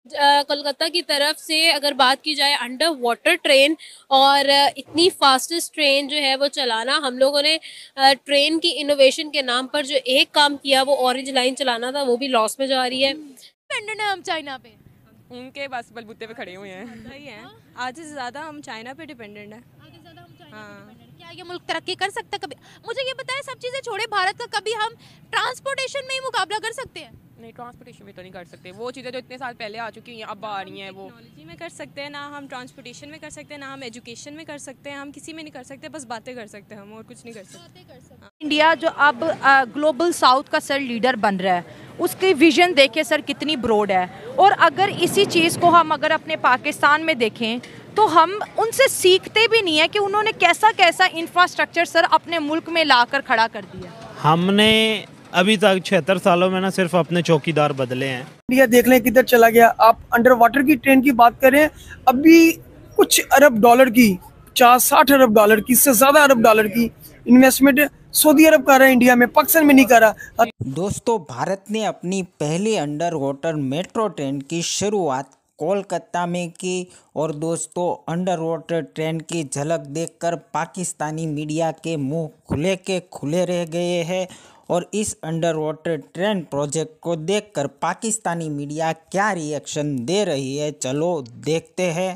कोलकाता की तरफ से अगर बात की जाए अंडर वाटर ट्रेन और इतनी फास्टेस्ट ट्रेन जो है वो चलाना, हम लोगों ने ट्रेन की इनोवेशन के नाम पर जो एक काम किया वो ऑरेंज लाइन चलाना था, वो भी लॉस में जा रही है। डिपेंडेंट है हम चाइना पे। उनके बस बलबूते पे खड़े हुए हैं। सही है। आधे से ज़्यादा हम चाइना पे डिपेंडेंट है। आगे ज्यादा हम चाइना हाँ। पे डिपेंडेंट। क्या ये मुल्क तरक्की कर सकता है कभी? मुझे ये बताएं, सब चीजें छोड़े, भारत का कभी हम ट्रांसपोर्टेशन में ही मुकाबला कर सकते हैं? नहीं, ट्रांसपोर्टेशन में तो नहीं कर सकते। वो चीज़ें जो इतने साल पहले आ चुकी हैं अब आ रही हैं वो। टेक्नोलॉजी में कर सकते हैं ना, हम ट्रांसपोर्टेशन में कर सकते हैं ना, हम एजुकेशन में कर सकते हैं, हम किसी में नहीं कर सकते, बस बातें कर सकते हैं हम, और कुछ नहीं कर सकते। इंडिया जो अब ग्लोबल साउथ का सर लीडर बन रहा है, उसकी विजन देखिए सर कितनी ब्रॉड है। और अगर इसी चीज़ को हम अगर अपने पाकिस्तान में देखें तो हम उनसे सीखते भी नहीं है कि उन्होंने कैसा कैसा इंफ्रास्ट्रक्चर सर अपने मुल्क में लाकर खड़ा कर दिया। हमने अभी तक 76 सालों में ना सिर्फ अपने चौकीदार बदले हैं। इंडिया देख लें किधर चला गया। आप अंडर वाटर की ट्रेन की बात करें, अभी कुछ अरब डॉलर की, 50-60 अरब डॉलर की, इससे ज्यादा अरब डॉलर की इन्वेस्टमेंट सऊदी अरब कर रहा है इंडिया में, पाकिस्तान में नहीं कर रहा। दोस्तों, भारत ने अपनी पहली अंडर वाटर मेट्रो ट्रेन की शुरुआत कोलकाता में की। और दोस्तों, अंडर वाटर ट्रेन की झलक देखकर पाकिस्तानी मीडिया के मुंह खुले के खुले रह गए हैं। और इस अंडर वाटर ट्रेन प्रोजेक्ट को देखकर पाकिस्तानी मीडिया क्या रिएक्शन दे रही है, चलो देखते हैं।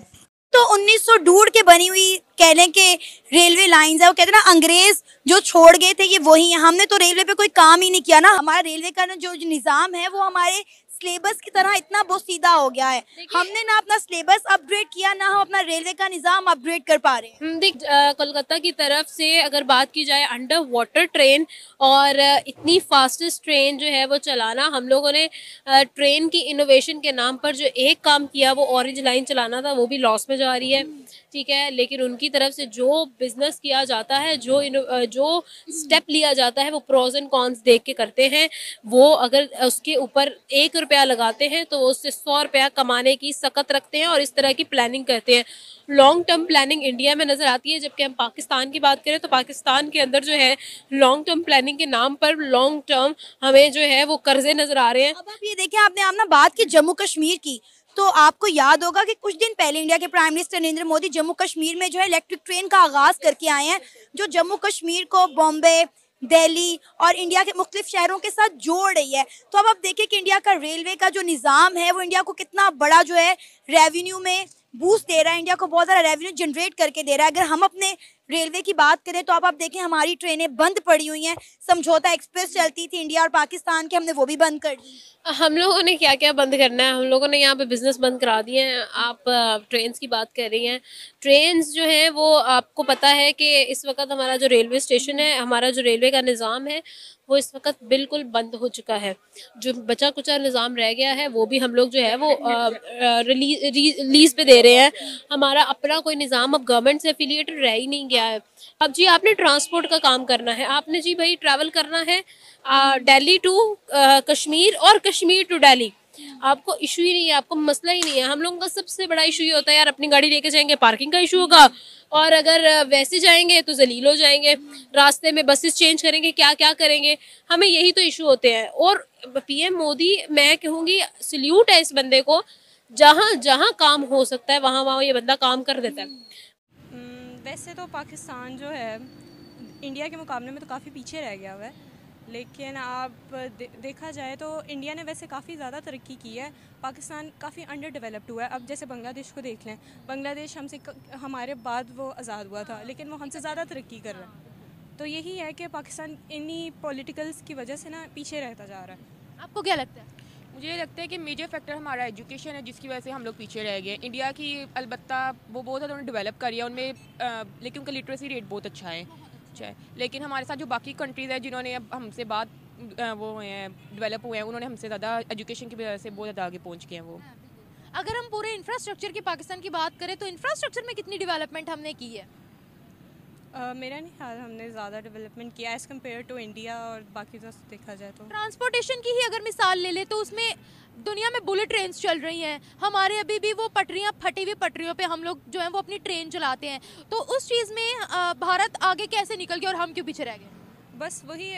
तो 1902 के बनी हुई कह लें कि रेलवे लाइंस है, वो कहते हैं ना अंग्रेज जो छोड़ गए थे ये वही है। हमने तो रेलवे पे कोई काम ही नहीं किया ना। हमारा रेलवे का जो निज़ाम है वो हमारे सिलेबस की तरह इतना बोसीदा हो गया है। हमने ना अपना सिलेबस अपग्रेड किया, ना हम अपना रेलवे का निज़ाम अपग्रेड कर पा रहे हैं। देख, कोलकाता की तरफ से अगर बात की जाए अंडर वाटर ट्रेन और इतनी फास्टेस्ट ट्रेन जो है वो चलाना, हम लोगों ने ट्रेन की इनोवेशन के नाम पर जो एक काम किया वो ऑरेंज लाइन चलाना था, वो भी लॉस में जा रही है। ठीक है, लेकिन उनकी तरफ से जो बिजनेस किया जाता है, जो स्टेप लिया जाता है, वो प्रोज एंड कॉन्स देख के करते हैं। वो अगर उसके ऊपर 1 रुपया लगाते हैं तो वो उससे 100 रुपया कमाने की सकत रखते हैं और इस तरह की प्लानिंग करते हैं। लॉन्ग टर्म प्लानिंग इंडिया में नज़र आती है, जबकि हम पाकिस्तान की बात करें तो पाकिस्तान के अंदर जो है लॉन्ग टर्म प्लानिंग के नाम पर लॉन्ग टर्म हमें जो है वो कर्जे नज़र आ रहे हैं। अब आप ये देखें, आपने आप ना बात की जम्मू कश्मीर की, तो आपको याद होगा कि कुछ दिन पहले इंडिया के प्राइम मिनिस्टर नरेंद्र मोदी जम्मू कश्मीर में जो है इलेक्ट्रिक ट्रेन का आगाज करके आए हैं, जो जम्मू कश्मीर को बॉम्बे, दिल्ली और इंडिया के मुख्तलिफ शहरों के साथ जोड़ रही है। तो अब आप देखिए कि इंडिया का रेलवे का जो निज़ाम है वो इंडिया को कितना बड़ा जो है रेवेन्यू में बूस्ट दे रहा है, इंडिया को बहुत ज़्यादा रेवेन्यू जनरेट करके दे रहा है। अगर हम अपने रेलवे की बात करें तो अब आप देखें हमारी ट्रेनें बंद पड़ी हुई हैं। समझौता एक्सप्रेस चलती थी इंडिया और पाकिस्तान की, हमने वो भी बंद कर दी। हम लोगों ने क्या क्या बंद करना है, हम लोगों ने यहाँ पे बिजनेस बंद करा दिए हैं। आप ट्रेन्स की बात कर रही हैं, ट्रेन्स जो है वो आपको पता है कि इस वक्त हमारा जो रेलवे स्टेशन है, हमारा जो रेलवे का निज़ाम है वो इस वक्त बिल्कुल बंद हो चुका है। जो बचा कुचा निज़ाम रह गया है वो भी हम लोग जो है वो लीज पे दे रहे हैं। हमारा अपना कोई निज़ाम अब गवर्नमेंट से एफिलिएटेड रह ही नहीं गया है। अब जी आपने ट्रांसपोर्ट का काम करना है, आपने जी भाई ट्रैवल करना है दिल्ली टू कश्मीर और कश्मीर टू दिल्ली, आपको इशू ही नहीं है, आपको मसला ही नहीं है। हम लोगों का सबसे बड़ा इशू ये होता है यार, अपनी गाड़ी लेके जाएंगे पार्किंग का इशू होगा, और अगर वैसे जाएंगे तो जलील हो जाएंगे, रास्ते में बसेस चेंज करेंगे, क्या क्या करेंगे, हमें यही तो इशू होते हैं। और पीएम मोदी, मैं कहूँगी सल्यूट है इस बंदे को, जहाँ जहाँ काम हो सकता है वहाँ वहाँ ये बंदा काम कर देता है। वैसे तो पाकिस्तान जो है इंडिया के मुकाबले में तो काफ़ी पीछे रह गया हुआ है, लेकिन आप देखा जाए तो इंडिया ने वैसे काफ़ी ज़्यादा तरक्की की है, पाकिस्तान काफ़ी अंडर डेवलप्ड हुआ है। अब जैसे बांग्लादेश को देख लें, बांग्लादेश हमसे हमारे बाद वो आज़ाद हुआ था, लेकिन वो हमसे ज़्यादा तरक्की कर रहा है। तो यही है कि पाकिस्तान इन्हीं पॉलिटिकल्स की वजह से ना पीछे रहता जा रहा है। आपको क्या लगता है? मुझे ये लगता है कि मेजर फैक्टर हमारा एजुकेशन है, जिसकी वजह से हम लोग पीछे रह गए। इंडिया की अलबत्ता वो बहुत ज़्यादा उन्होंने डेवलप करी है उनमें, लेकिन उनका लिटरेसी रेट बहुत अच्छा है। लेकिन हमारे साथ जो बाकी कंट्रीज़ है जिन्होंने अब हमसे बाद वो हैं डेवलप हुए हैं, उन्होंने हमसे ज़्यादा एजुकेशन की वजह से बहुत ज़्यादा आगे पहुँच गए हैं वो। अगर हम पूरे इंफ्रास्ट्रक्चर की पाकिस्तान की बात करें तो इंफ्रास्ट्रक्चर में कितनी डेवलपमेंट हमने की है? मेरा नहीं ख्याल हमने ज़्यादा डेवलपमेंट किया एज़ कम्पेयर टू इंडिया और बाकी तो देखा जाए तो। ट्रांसपोर्टेशन की ही अगर मिसाल ले ले तो उसमें दुनिया में बुलेट ट्रेन्स चल रही हैं, हमारे अभी भी वो पटरियां, फटी हुई पटरियों पे हम लोग जो है वो अपनी ट्रेन चलाते हैं। तो उस चीज़ में भारत आगे कैसे निकल गया और हम क्यों पीछे रह गए? बस वही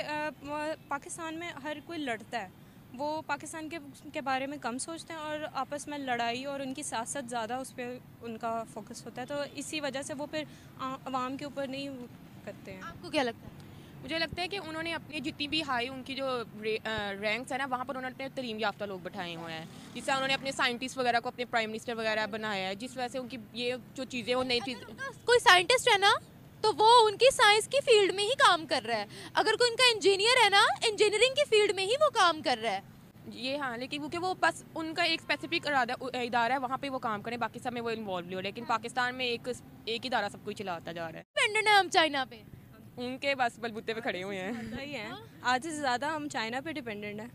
पाकिस्तान में हर कोई लड़ता है, वो पाकिस्तान के बारे में कम सोचते हैं और आपस में लड़ाई और उनकी सियासत ज़्यादा उस पर उनका फोकस होता है, तो इसी वजह से वो फिर आवाम के ऊपर नहीं करते हैं। आपको क्या लगता है? मुझे लगता है कि उन्होंने अपनी जितनी भी हाई उनकी जो रैंक्स है ना, वहाँ पर उन्होंने तलीम याफ्ता लोग बैठाए हुए हैं, जिससे उन्होंने अपने साइंटिस्ट वगैरह को अपने प्राइम मिनिस्टर वगैरह बनाया है, जिस वजह से उनकी ये जो चीज़ें वो नई चीज़। कोई साइंटिस्ट है ना तो वो उनकी साइंस की फील्ड में ही काम कर रहा है, अगर कोई उनका इंजीनियर है ना इंजीनियरिंग की फील्ड में ही वो काम कर रहा है। ये हाँ, लेकिन क्योंकि वो बस उनका एक स्पेसिफिक इदारा है, वहाँ पे वो काम करें, बाकी सब में वो इन्वॉल्व नहीं हो। लेकिन पाकिस्तान में एक इदारा सब कुछ चलाता जा रहा है। डिपेंडेंट है हम चाइना पे, उनके बस बलबूते पे खड़े हुए हैं। सही है, आधे से ज़्यादा हम चाइना पे डिपेंडेंट हैं।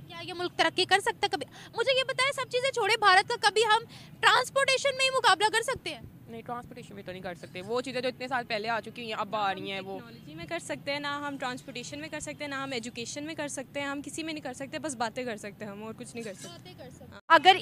क्या ये मुल्क तरक्की कर सकता है? कभी मुझे ये बताएं, सब चीज़ें छोड़े भारत का, कभी हम ट्रांसपोर्टेशन में ही मुकाबला कर सकते हैं? नहीं, ट्रांसपोर्टेशन में तो नहीं कर सकते। वो चीज़ें जो इतने साल पहले आ चुकी हैं अब आ रही हैं, वो टेक्नोलॉजी में कर सकते हैं ना, हम ट्रांसपोर्टेशन में कर सकते हैं ना, हम एजुकेशन में कर सकते हैं, हम किसी में नहीं कर सकते, बस बातें कर सकते हैं हम, और कुछ नहीं कर सकते। अगर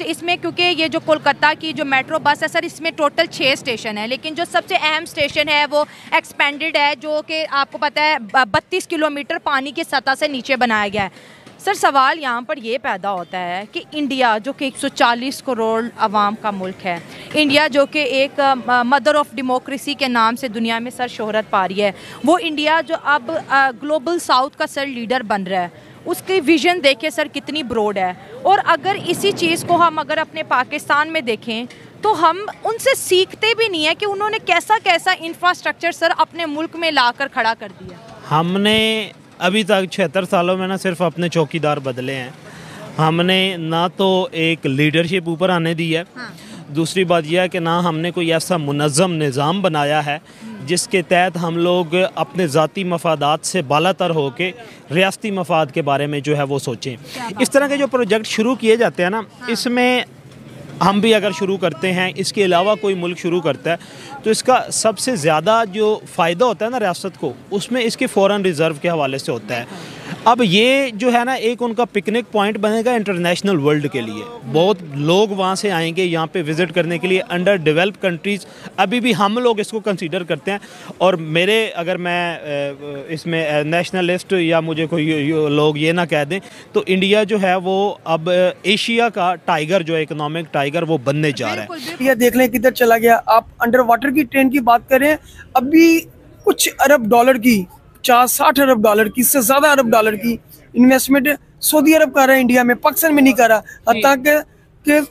इसमें क्योंकि ये जो कोलकाता की जो मेट्रो बस है सर, इसमें टोटल 6 स्टेशन है, लेकिन जो सबसे अहम स्टेशन है वो एक्सपेंडेड है, जो कि आपको पता है 32 किलोमीटर पानी की सतह से नीचे बनाया गया है। सर सवाल यहाँ पर ये पैदा होता है कि इंडिया जो कि 140 करोड़ आवाम का मुल्क है, इंडिया जो कि एक मदर ऑफ डेमोक्रेसी के नाम से दुनिया में सर शोहरत पा रही है, वो इंडिया जो अब ग्लोबल साउथ का सर लीडर बन रहा है, उसकी विज़न देखिए सर कितनी ब्रॉड है। और अगर इसी चीज़ को हम अगर अपने पाकिस्तान में देखें तो हम उनसे सीखते भी नहीं है कि उन्होंने कैसा कैसा इंफ्रास्ट्रक्चर सर अपने मुल्क में लाकर खड़ा कर दिया। हमने अभी तक 76 सालों में ना सिर्फ अपने चौकीदार बदले हैं, हमने ना तो एक लीडरशिप ऊपर आने दी है। दूसरी बात यह है कि ना हमने कोई ऐसा मुनज़्ज़म निज़ाम बनाया है जिसके तहत हम लोग अपने ज़ाती मफादात से बालातर होकर रियासती मफाद के बारे में जो है वो सोचें। इस तरह के जो प्रोजेक्ट शुरू किए जाते हैं ना, इसमें हम भी अगर शुरू करते हैं, इसके अलावा कोई मुल्क शुरू करता है, तो इसका सबसे ज़्यादा जो फ़ायदा होता है ना रियासत को, उसमें इसके फ़ॉरेन रिज़र्व के हवाले से होता है। अब ये जो है ना एक उनका पिकनिक पॉइंट बनेगा इंटरनेशनल वर्ल्ड के लिए। बहुत लोग वहाँ से आएंगे यहाँ पे विज़िट करने के लिए। अंडर डेवलप कंट्रीज़ अभी भी हम लोग इसको कंसीडर करते हैं। और मेरे अगर मैं इसमें नेशनलिस्ट या मुझे कोई लोग ये ना कह दें, तो इंडिया जो है वो अब एशिया का टाइगर, जो इकोनॉमिक टाइगर, वो बनने जा रहा है। ये देख लें किधर चला गया। आप अंडर वाटर की ट्रेन की बात करें, अभी कुछ अरब डॉलर की, 50-60 अरब डॉलर की, इससे ज्यादा अरब डॉलर की इन्वेस्टमेंट सऊदी अरब कर रहा है इंडिया में, पाकिस्तान में नहीं कर रहा। हत्ता के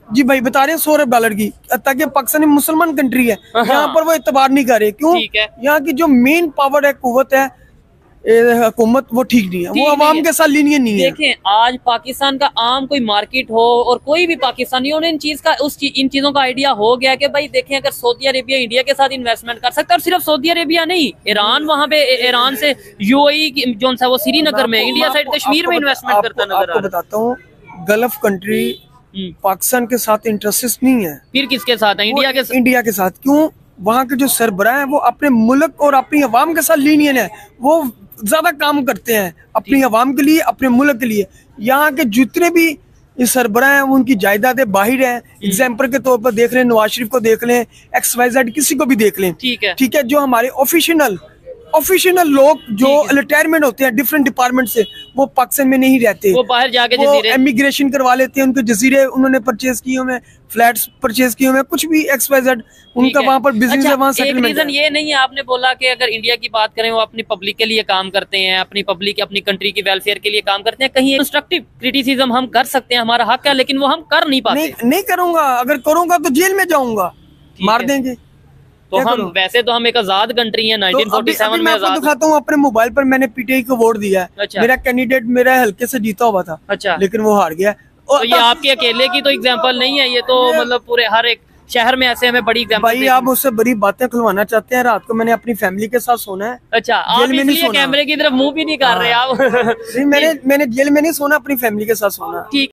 जी भाई बता रहे हैं 100 अरब डॉलर की, हत्ता के पाकिस्तान मुसलमान कंट्री है, यहाँ पर वो इतबार नहीं कर रहे। क्यों? यहाँ की जो मेन पावर है, कुव्वत है, हुकूमत, वो ठीक नहीं है, वो अवाम के साथ लीनियन नहीं है। देखें, आज पाकिस्तान का आम कोई मार्केट हो और कोई भी पाकिस्तानी हो, इन चीजों का आइडिया हो गया कि भाई देखें, अगर सऊदी अरेबिया इंडिया के साथ इन्वेस्टमेंट कर सकता है, और सिर्फ सऊदी अरेबिया नहीं, ईरान, वहाँ पे ईरान से यूएई जो है वो श्रीनगर में, इंडिया साइड कश्मीर में इन्वेस्टमेंट करता नजर आ रहा है। बताता हूँ, गल्फ कंट्री पाकिस्तान के साथ इंटरेस्ट नहीं है, फिर किसके साथ है? इंडिया के साथ। क्यों? वहाँ के जो सरबराह है वो अपने मुल्क और अपनी अवाम के साथ लीनियन है, वो ज्यादा काम करते हैं अपनी अवाम के लिए, अपने मुल्क के लिए। यहाँ के जितने भी सरबराह हैं उनकी जायदादें बाहर हैं। एग्जाम्पल के तौर पर देख लें, नवाज शरीफ को देख लें, XYZ किसी को भी देख लें, ठीक है। जो हमारे ऑफिशियल लोग जो रिटायरमेंट होते हैं डिफरेंट डिपार्टमेंट से, वो पाकिस्तान में नहीं रहते, वो बाहर जाके जजीरे इमिग्रेशन करवा लेते हैं, उनके जजीरे उन्होंने परचेज किए हुए, फ्लैट्स परचेज किए हुए, कुछ भी XYZ उनका वहाँ पर बिजनेस है, वहाँ सेटलमेंट है। रीजन ये नहीं है, आपने बोला कि अगर इंडिया की बात करें, वो अपनी पब्लिक के लिए काम करते हैं, अपनी पब्लिक, अपनी कंट्री की वेलफेयर के लिए काम करते हैं। कहीं कंस्ट्रक्टिव क्रिटिसिज्म हम कर सकते हैं, हमारा हक है, लेकिन वो हम कर नहीं पाते। नहीं करूंगा, अगर करूंगा तो जेल में जाऊंगा, मार देंगे। तो हम वैसे तो हम एक आजाद कंट्री है, 1947 में आजाद। दिखाता हूँ अपने मोबाइल पर, मैंने PTI को वोट दिया है। अच्छा। मेरा कैंडिडेट मेरा हल्के से जीता हुआ था। अच्छा। लेकिन वो हार गया। तो ये आपके अकेले की तो एग्जांपल नहीं है, ये तो मतलब पूरे हर एक शहर में ऐसे हमें बड़ी एग्जांपल। भाई आप उससे बड़ी बातें खुलवाना चाहते हैं, रात को मैंने अपनी फैमिली के साथ सोना है। अच्छा, आप इसलिए कैमरे की तरफ मुंह भी नहीं कर रहे आप। मैंने जेल में नहीं सोना, अपनी फैमिली के साथ सोना। ठीक।